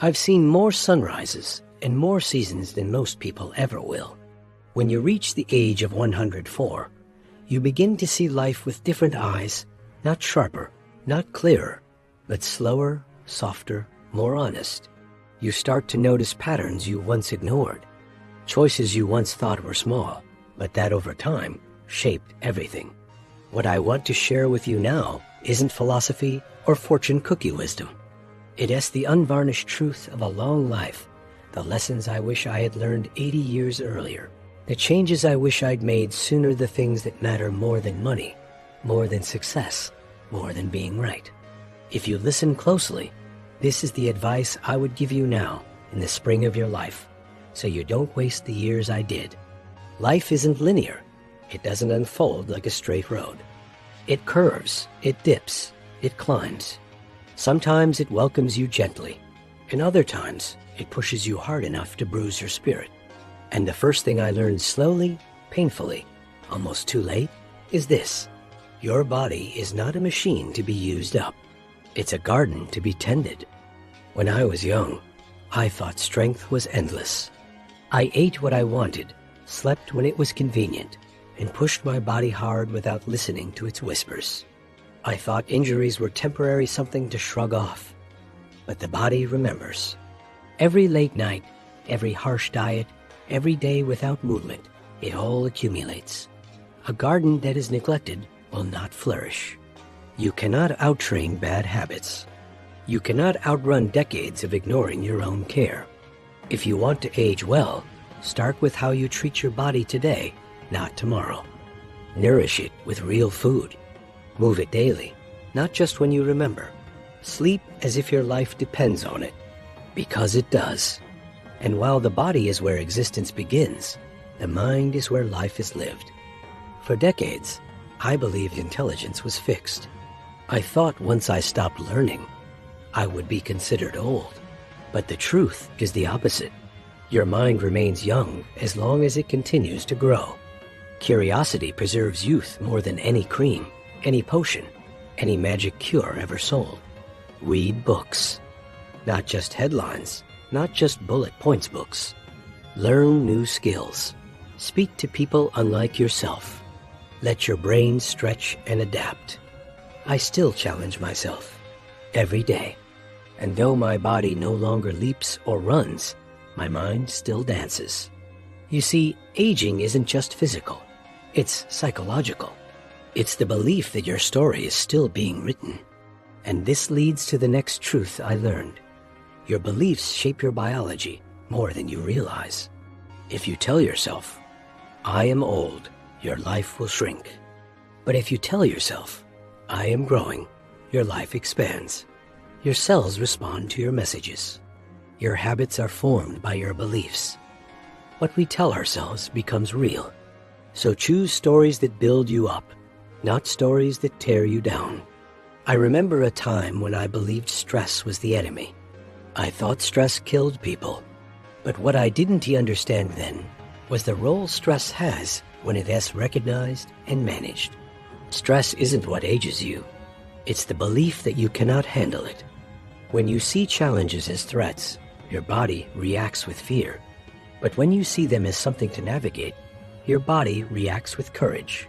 I've seen more sunrises and more seasons than most people ever will. When you reach the age of 104, you begin to see life with different eyes, not sharper, not clearer, but slower, softer, more honest. You start to notice patterns you once ignored, choices you once thought were small, but that over time shaped everything. What I want to share with you now isn't philosophy or fortune cookie wisdom. It is the unvarnished truth of a long life, the lessons I wish I had learned 80 years earlier, the changes I wish I'd made sooner, the things that matter more than money, more than success, more than being right. If you listen closely, this is the advice I would give you now in the spring of your life, so you don't waste the years I did. Life isn't linear. It doesn't unfold like a straight road. It curves, it dips, it climbs. Sometimes it welcomes you gently, and other times it pushes you hard enough to bruise your spirit. And the first thing I learned slowly, painfully, almost too late, is this: your body is not a machine to be used up. It's a garden to be tended. When I was young, I thought strength was endless. I ate what I wanted, slept when it was convenient, and pushed my body hard without listening to its whispers. I thought injuries were temporary, something to shrug off. But the body remembers. Every late night, every harsh diet, every day without movement, it all accumulates. A garden that is neglected will not flourish. You cannot outtrain bad habits. You cannot outrun decades of ignoring your own care. If you want to age well, start with how you treat your body today, not tomorrow. Nourish it with real food. Move it daily, not just when you remember. Sleep as if your life depends on it, because it does. And while the body is where existence begins, the mind is where life is lived. For decades, I believed intelligence was fixed. I thought once I stopped learning, I would be considered old. But the truth is the opposite. Your mind remains young as long as it continues to grow. Curiosity preserves youth more than any cream, any potion, any magic cure ever sold. Read books. Not just headlines, not just bullet points books. Learn new skills. Speak to people unlike yourself. Let your brain stretch and adapt. I still challenge myself every day. And though my body no longer leaps or runs, my mind still dances. You see, aging isn't just physical. It's psychological. It's the belief that your story is still being written. And this leads to the next truth I learned. Your beliefs shape your biology more than you realize. If you tell yourself, I am old, your life will shrink. But if you tell yourself, I am growing, your life expands. Your cells respond to your messages. Your habits are formed by your beliefs. What we tell ourselves becomes real. So choose stories that build you up, not stories that tear you down. I remember a time when I believed stress was the enemy. I thought stress killed people. But what I didn't understand then was the role stress has when it is recognized and managed. Stress isn't what ages you. It's the belief that you cannot handle it. When you see challenges as threats, your body reacts with fear. But when you see them as something to navigate, your body reacts with courage.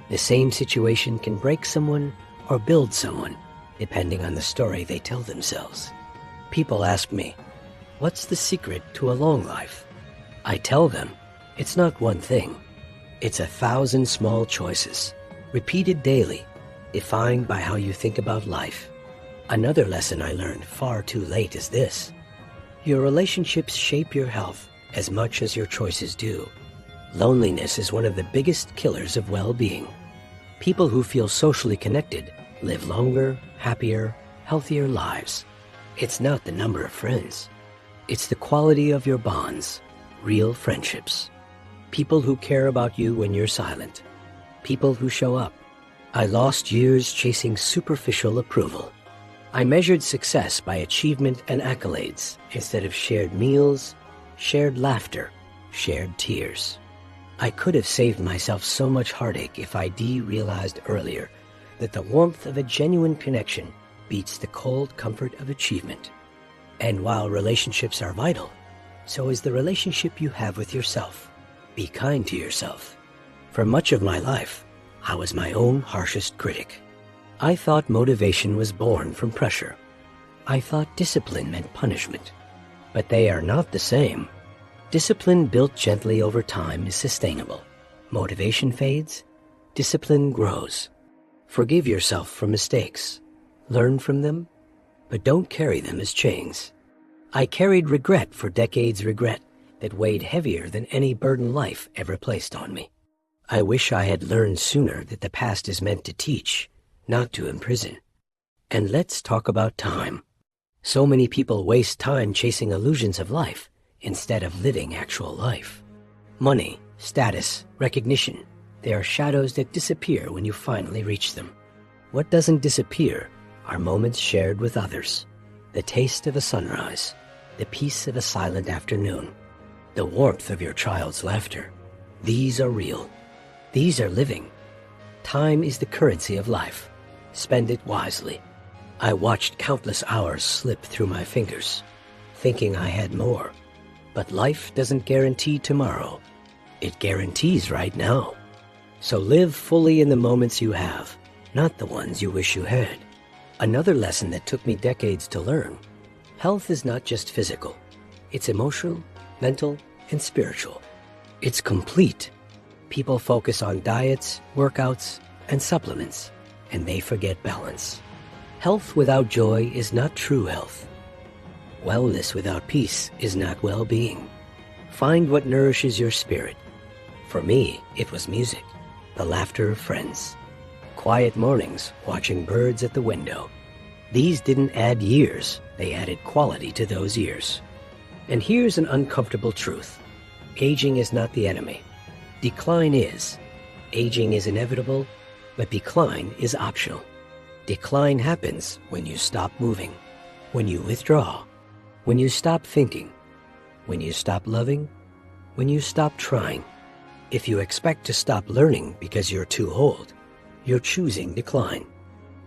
The same situation can break someone or build someone, depending on the story they tell themselves. People ask me, what's the secret to a long life? I tell them, it's not one thing. It's 1,000 small choices, repeated daily, defined by how you think about life. Another lesson I learned far too late is this: your relationships shape your health as much as your choices do. Loneliness is one of the biggest killers of well-being. People who feel socially connected live longer, happier, healthier lives. It's not the number of friends. It's the quality of your bonds, real friendships. People who care about you when you're silent. People who show up. I lost years chasing superficial approval. I measured success by achievement and accolades instead of shared meals, shared laughter, shared tears. I could have saved myself so much heartache if I realized earlier that the warmth of a genuine connection beats the cold comfort of achievement. And while relationships are vital, so is the relationship you have with yourself. Be kind to yourself. For much of my life, I was my own harshest critic. I thought motivation was born from pressure. I thought discipline meant punishment. But they are not the same. Discipline built gently over time is sustainable. Motivation fades, discipline grows. Forgive yourself for mistakes. Learn from them, but don't carry them as chains. I carried regret for decades, regret that weighed heavier than any burden life ever placed on me. I wish I had learned sooner that the past is meant to teach, not to imprison. And let's talk about time. So many people waste time chasing illusions of life instead of living actual life. Money, status, recognition, they are shadows that disappear when you finally reach them. What doesn't disappear are moments shared with others, the taste of a sunrise, the peace of a silent afternoon, the warmth of your child's laughter. These are real. These are living. Time is the currency of life. Spend it wisely. I watched countless hours slip through my fingers, thinking I had more. But life doesn't guarantee tomorrow. It guarantees right now. So live fully in the moments you have, not the ones you wish you had. Another lesson that took me decades to learn: health is not just physical. It's emotional, mental, and spiritual. It's complete. People focus on diets, workouts, and supplements, and they forget balance. Health without joy is not true health. Wellness without peace is not well-being. Find what nourishes your spirit. For me, it was music, the laughter of friends, quiet mornings watching birds at the window. These didn't add years, they added quality to those years. And here's an uncomfortable truth. Aging is not the enemy. Decline is. Aging is inevitable, but decline is optional. Decline happens when you stop moving, when you withdraw, when you stop thinking, when you stop loving, when you stop trying. If you expect to stop learning because you're too old, you're choosing decline.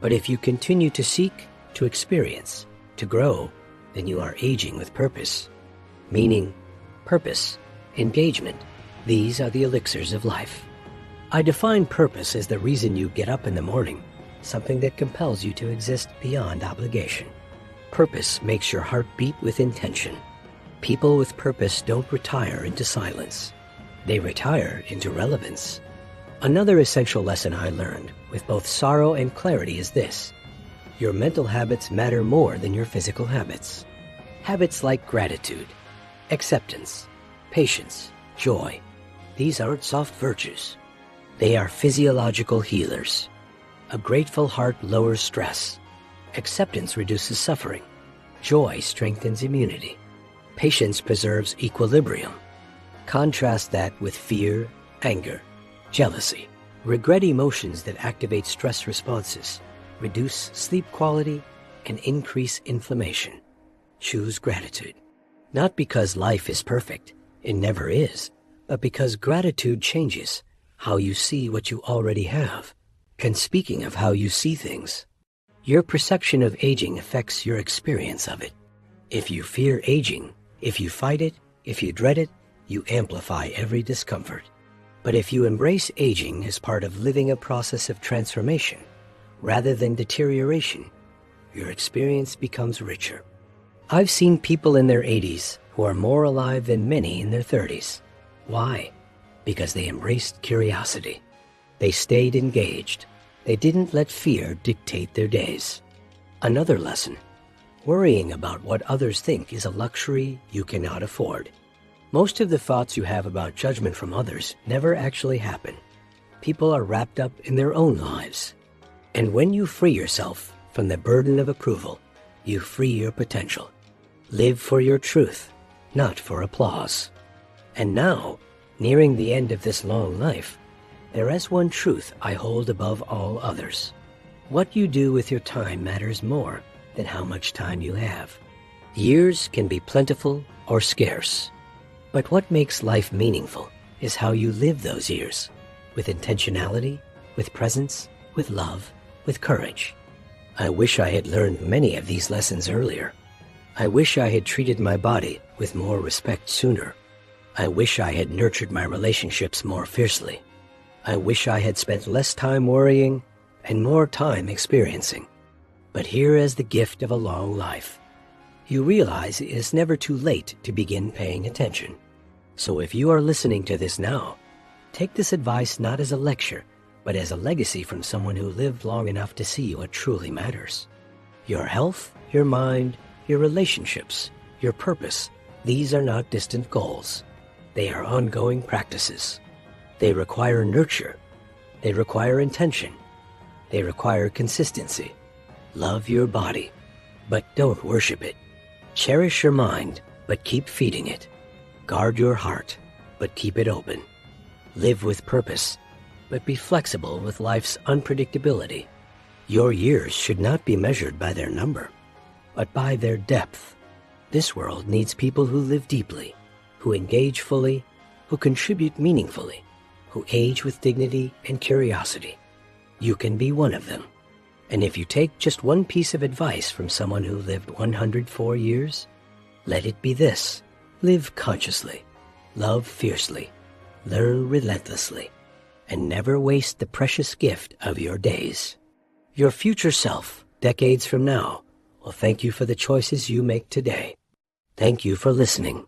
But if you continue to seek, to experience, to grow, then you are aging with purpose. Meaning, purpose, engagement, these are the elixirs of life. I define purpose as the reason you get up in the morning, something that compels you to exist beyond obligation. Purpose makes your heart beat with intention. People with purpose don't retire into silence. They retire into relevance. Another essential lesson I learned with both sorrow and clarity is this: your mental habits matter more than your physical habits. Habits like gratitude, acceptance, patience, joy, these aren't soft virtues. They are physiological healers. A grateful heart lowers stress. Acceptance reduces suffering. Joy strengthens immunity. Patience preserves equilibrium. Contrast that with fear, anger, jealousy, regret, emotions that activate stress responses, reduce sleep quality, and increase inflammation. Choose gratitude. Not because life is perfect, it never is, but because gratitude changes how you see what you already have. And speaking of how you see things, your perception of aging affects your experience of it. If you fear aging, if you fight it, if you dread it, you amplify every discomfort. But if you embrace aging as part of living a process of transformation, rather than deterioration, your experience becomes richer. I've seen people in their 80s who are more alive than many in their 30s. Why? Because they embraced curiosity. They stayed engaged. They didn't let fear dictate their days. Another lesson: worrying about what others think is a luxury you cannot afford. Most of the thoughts you have about judgment from others never actually happen. People are wrapped up in their own lives. And when you free yourself from the burden of approval, you free your potential. Live for your truth, not for applause. And now, nearing the end of this long life, there is one truth I hold above all others. What you do with your time matters more than how much time you have. Years can be plentiful or scarce, but what makes life meaningful is how you live those years, with intentionality, with presence, with love, with courage. I wish I had learned many of these lessons earlier. I wish I had treated my body with more respect sooner. I wish I had nurtured my relationships more fiercely. I wish I had spent less time worrying and more time experiencing. But here is the gift of a long life. You realize it is never too late to begin paying attention. So if you are listening to this now, take this advice not as a lecture, but as a legacy from someone who lived long enough to see what truly matters. Your health, your mind, your relationships, your purpose, these are not distant goals. They are ongoing practices. They require nurture. They require intention. They require consistency. Love your body, but don't worship it. Cherish your mind, but keep feeding it. Guard your heart, but keep it open. Live with purpose, but be flexible with life's unpredictability. Your years should not be measured by their number, but by their depth. This world needs people who live deeply, who engage fully, who contribute meaningfully, who age with dignity and curiosity. You can be one of them. And if you take just one piece of advice from someone who lived 104 years, let it be this: live consciously, love fiercely, learn relentlessly, and never waste the precious gift of your days. Your future self, decades from now, will thank you for the choices you make today. Thank you for listening.